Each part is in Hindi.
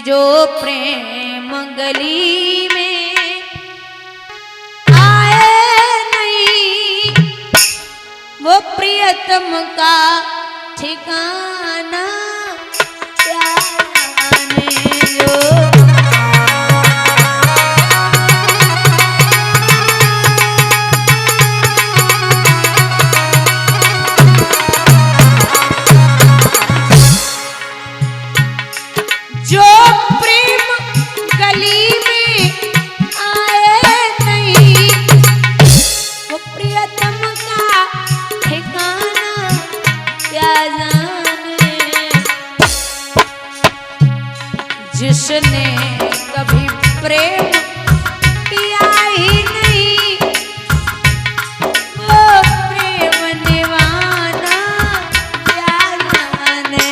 कि जो प्रेम गली में आए नहीं वो प्रियतम का ठिकाना क्या जाने जो। जो प्रेम गली में आए नहीं वो प्रियतम का ठिकाना क्या जाने। जिसने कभी प्रेम पिया ही नहीं वो प्रेम निवाना क्या जाने।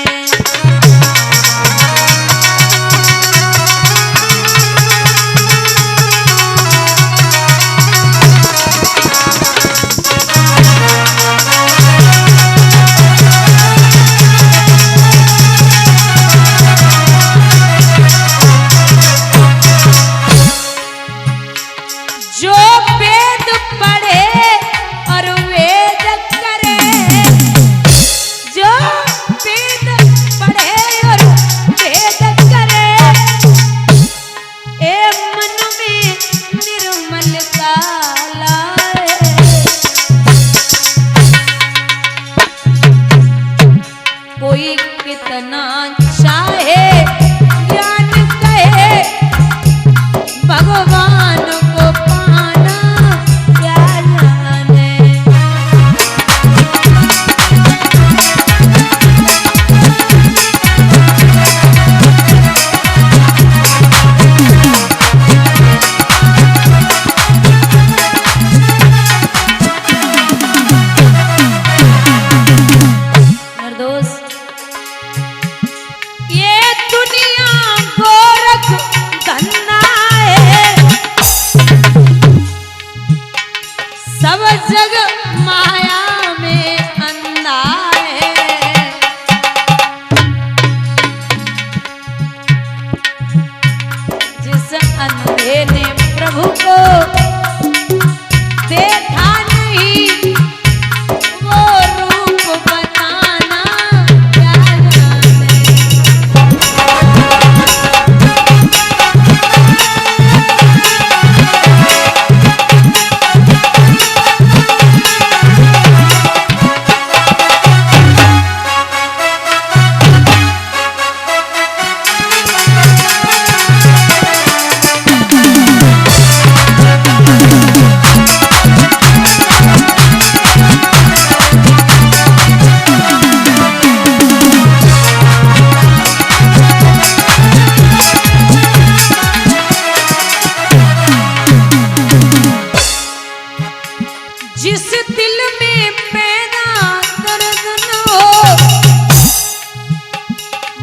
जो वेद पढ़े और वेद करे, जो वेद पढ़े और वेद करे, ए मन में निर्मलता लाए। कोई कितना चाहे ज्ञान कहे भगवान को पाना क्या जाने। निर्दोष ये दुनिया गोरख धन्ना है, सब जग माया में अंधा है। जिस अंधे ने प्रभु को देखा नहीं वो रूप बताना क्या जाने। जिस दिल में पैदा दर्द न हो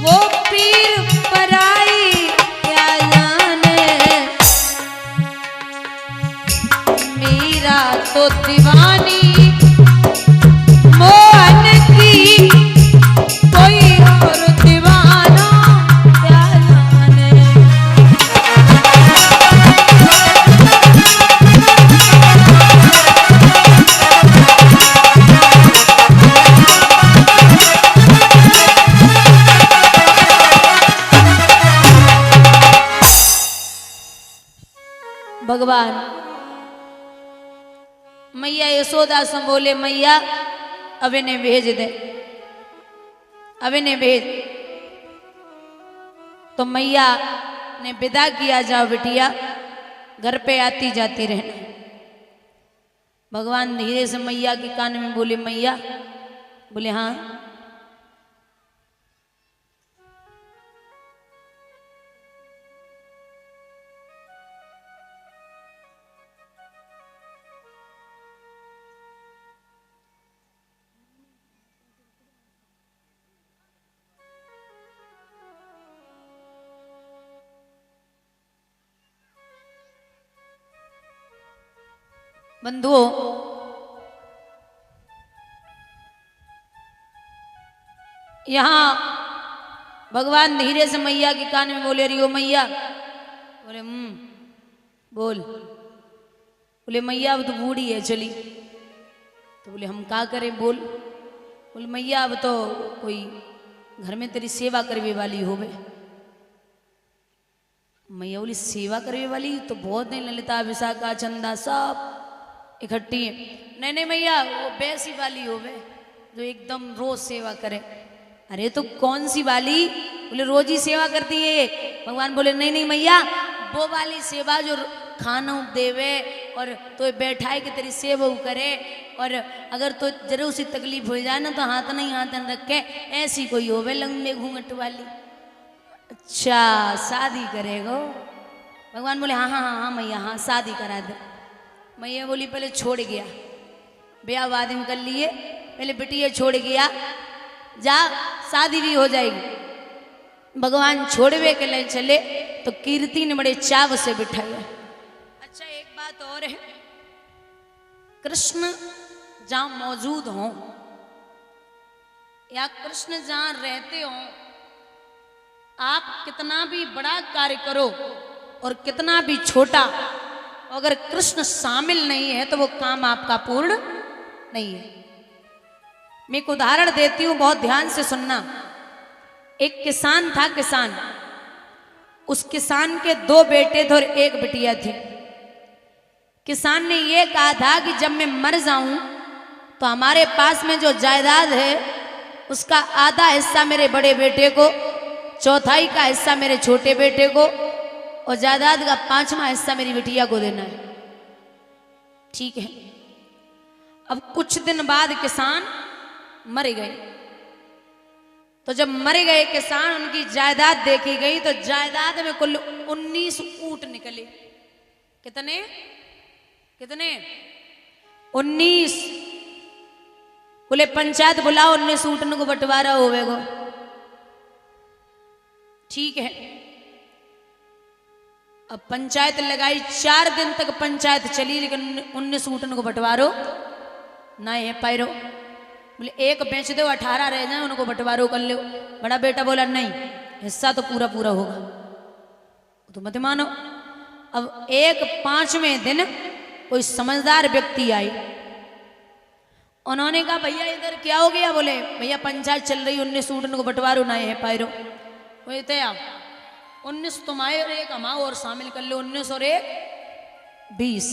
वो पीर पराई क्या जाने। मीरा तो दीवानी मोहन की कोई और दीवाना क्या जाने। भगवान मैया यशोदा से बोले मैया अब इन्हें भेज दे, अब इन्हें भेज। तो मैया ने विदा किया, जाओ बिटिया घर पे आती जाती रहना। भगवान धीरे से मैया के कान में बोले मैया, बोले हाँ। बंधुओं यहाँ भगवान धीरे से मैया के कान में बोले, रही हो मैया? बोले बोल। बोले मैया अब तो बूढ़ी है चली। तो बोले हम क्या करें, बोल। बोले मैया अब तो कोई घर में तेरी सेवा करने वाली होवे। मैया बोली सेवा करने वाली तो बहुत नहीं, ललिता विशाखा चंदा सब इकट्ठी है। नहीं नहीं मैया, वो वैसी वाली होवे जो एकदम रोज सेवा करे। अरे तो कौन सी वाली? बोले रोज ही सेवा करती है। भगवान बोले नहीं नहीं मैया, वो वाली सेवा जो खाना देवे और तो बैठाए कि तेरी सेवा करे, और अगर तो जरूर सी तकलीफ हो जाए ना तो हाथ नहीं हाथ रखे, ऐसी कोई होवे लंबे घूंघट वाली। अच्छा शादी करेगो? भगवान बोले हाँ हाँ हाँ हाँ मैया, हाँ शादी करा दे। मैया बोली पहले छोड़ गया, ब्याह बाद में कर लिए, पहले बिटिया छोड़ गया, जा शादी भी हो जाएगी। भगवान छोड़वे के लिए चले तो कीर्ति ने बड़े चाव से बिठाया। अच्छा एक बात और है, कृष्ण जहां मौजूद हों या कृष्ण जहां रहते हों, आप कितना भी बड़ा कार्य करो और कितना भी छोटा, अगर कृष्ण शामिल नहीं है तो वो काम आपका पूर्ण नहीं है। मैं एक उदाहरण देती हूं, बहुत ध्यान से सुनना। एक किसान था, किसान, उस किसान के 2 बेटे थे और 1 बिटिया थी। किसान ने यह कहा था कि जब मैं मर जाऊं तो हमारे पास में जो जायदाद है उसका आधा हिस्सा मेरे बड़े बेटे को, चौथाई का हिस्सा मेरे छोटे बेटे को, और जायदाद का 5वां हिस्सा मेरी बिटिया को देना है। ठीक है। अब कुछ दिन बाद किसान मर गए। तो जब मर गए किसान, उनकी जायदाद देखी गई तो जायदाद में कुल 19 ऊंट निकले। कितने कितने? 19। बोले पंचायत बुलाओ, 19 ऊँटन को बंटवारा होवेगो। ठीक है। अब पंचायत लगाई, 4 दिन तक पंचायत चली, लेकिन 19 ऊँटन को बंटवारो नहीं है पायरो। बोले एक बेच दो, 18 रह जाए, उनको बंटवारो कर लो। बड़ा बेटा बोला नहीं, हिस्सा तो पूरा पूरा होगा। तो मत मानो। अब एक 5वें दिन कोई समझदार व्यक्ति आई, उन्होंने कहा भैया इधर क्या हो गया? बोले भैया पंचायत चल रही, 19 ऊँटन को बंटवारो नहीं है पायरो। बोले तो 19 तुम आए और 1 हम आओ और शामिल कर लो, 19 और 1 20।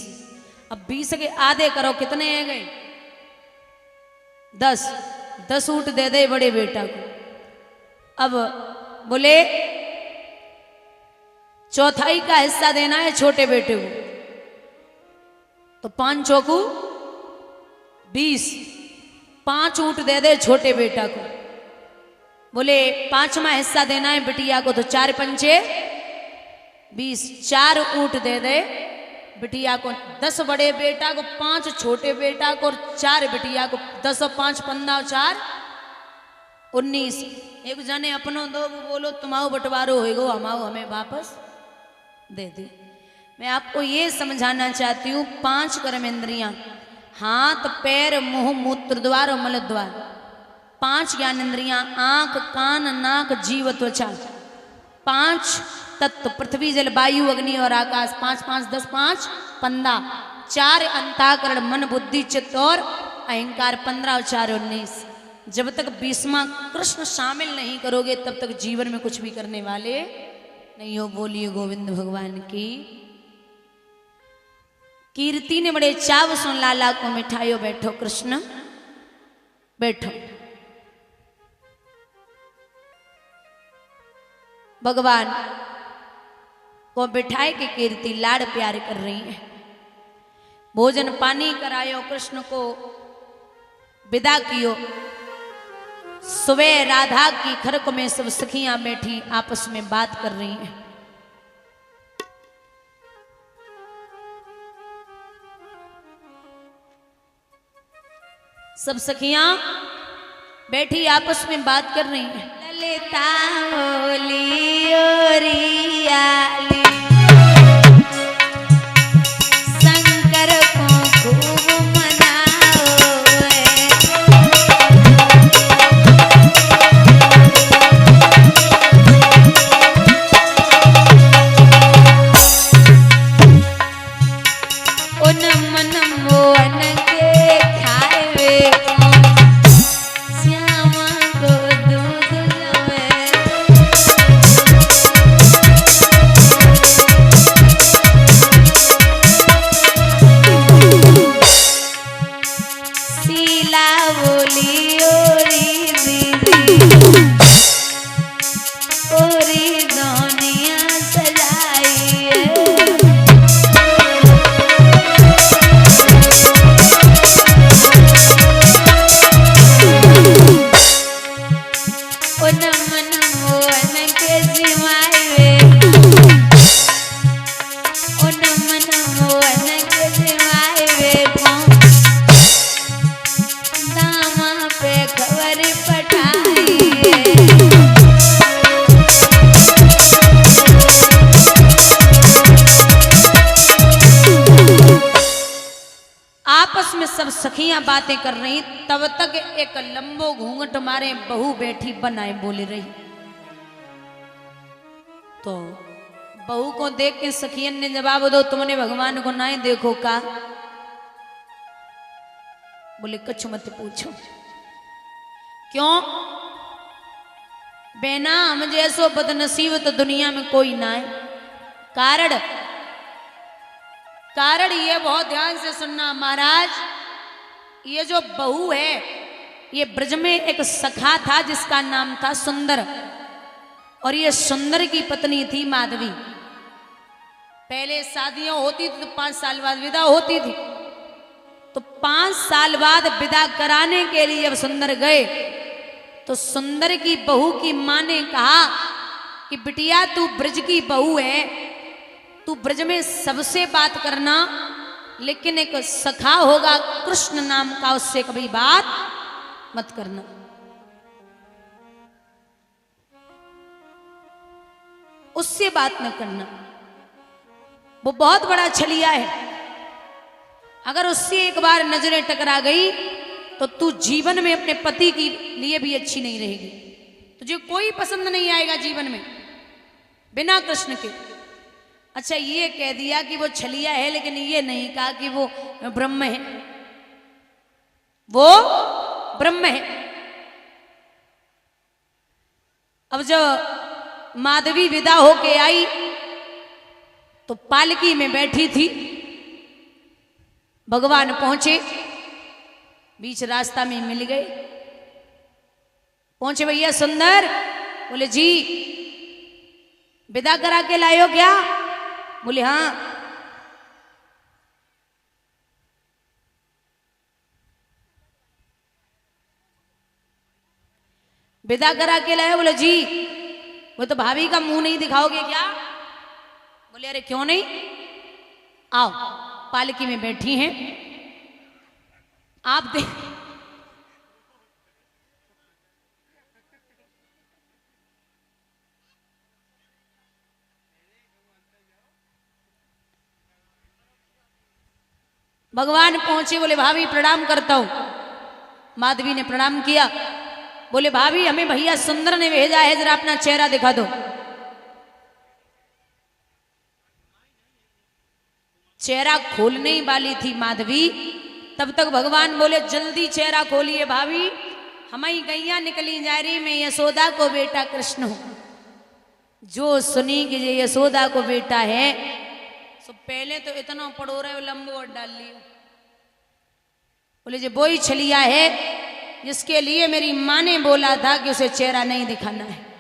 अब 20 के आधे करो, कितने है गए? 10 ऊँट दे दे बड़े बेटा को। अब बोले चौथाई का हिस्सा देना है छोटे बेटे को, तो 5 चौकू 20, 5 ऊँट दे दे छोटे बेटा को। बोले 5वां हिस्सा देना है बिटिया को, तो 4 पंचे 20, 4 ऊँट दे दे बिटिया को। 10 बड़े बेटा को, 5 छोटे बेटा को और 4 बिटिया को। 10 और 5 15 और 4 19। एक जने अपनों दो, बोलो तुम्हारो बंटवारो होएगो, हमाओ हमें वापस दे दे। मैं आपको ये समझाना चाहती हूँ, 5 कर्मेंद्रियां, हाथ पैर मुंह मूत्र द्वार और मल द्वार, 5 ज्ञान इंद्रियां, आंख कान नाक जीव त्वचा, 5 तत्व पृथ्वी जल वायु अग्नि और आकाश, 5 5 10 5 15, 4 अंतःकरण मन बुद्धि चित्त और अहंकार, 15 और 4 19। जब तक 20वां कृष्ण शामिल नहीं करोगे तब तक जीवन में कुछ भी करने वाले नहीं हो। बोलिए गोविंद भगवान की। कीर्ति ने बड़े चाव सुन लाला को मिठाइयो, बैठो कृष्ण बैठो। भगवान को बिठाए के कीर्ति लाड़ प्यार कर रही है। भोजन पानी करायो, कृष्ण को विदा कियो। सुबह राधा की खरक में सब सखियां बैठी आपस में बात कर रही हैं। सब सखियां बैठी आपस में बात कर रही हैं। ललिता बोली ओरियाली, शंकर को खूब मनाओ। में सब सखियां बातें कर रही, तब तक एक लंबो घूंघट मारे बहू बैठी बनाए बोले रही। तो बहू को देख के सखियन ने जवाब दो, तुमने भगवान को ना देखो का? बोले कुछ मत पूछो। क्यों? बेना हम जैसो बदनसीब तो दुनिया में कोई ना है। कारण कारण ये बहुत ध्यान से सुनना महाराज, ये जो बहू है ये ब्रज में एक सखा था जिसका नाम था सुंदर, और ये सुंदर की पत्नी थी माधवी। पहले शादियां होती थी तो 5 साल बाद विदा होती थी, तो 5 साल बाद विदा कराने के लिए जब सुंदर गए तो सुंदर की बहू की मां ने कहा कि बिटिया तू ब्रज की बहू है, तू ब्रज में सबसे बात करना, लेकिन एक सखा होगा कृष्ण नाम का, उससे कभी बात मत करना। उससे बात न करना, वो बहुत बड़ा छलिया है। अगर उससे एक बार नजरें टकरा गई तो तू जीवन में अपने पति के लिए भी अच्छी नहीं रहेगी। तुझे कोई पसंद नहीं आएगा जीवन में बिना कृष्ण के। अच्छा, ये कह दिया कि वो छलिया है, लेकिन ये नहीं कहा कि वो ब्रह्म है। वो ब्रह्म है। अब जब माधवी विदा होके आई तो पालकी में बैठी थी, भगवान पहुंचे, बीच रास्ता में मिल गए। पहुंचे, भैया सुंदर? बोले जी। विदा करा के लाए हो क्या? बोले हाँ। विदा करा के लाए? बोले जी। वो तो भाभी का मुंह नहीं दिखाओगे क्या? बोले अरे क्यों नहीं, आओ, पालकी में बैठी हैं आप देख। भगवान पहुंचे, बोले भाभी प्रणाम करता हूं। माधवी ने प्रणाम किया। बोले भाभी हमें भैया सुंदर ने भेजा है, जरा अपना चेहरा दिखा दो। चेहरा खोलने ही वाली थी माधवी, तब तक भगवान बोले जल्दी चेहरा खोलिए भाभी, हमारी गैया निकली जा रही, मैं यशोदा को बेटा कृष्ण हूं। जो सुनी कि ये यशोदा को बेटा है, सो पहले तो इतना पड़ो रहे लंबो और डाल लियो। बोले जो वो ही छलिया है जिसके लिए मेरी माँ ने बोला था कि उसे चेहरा नहीं दिखाना है।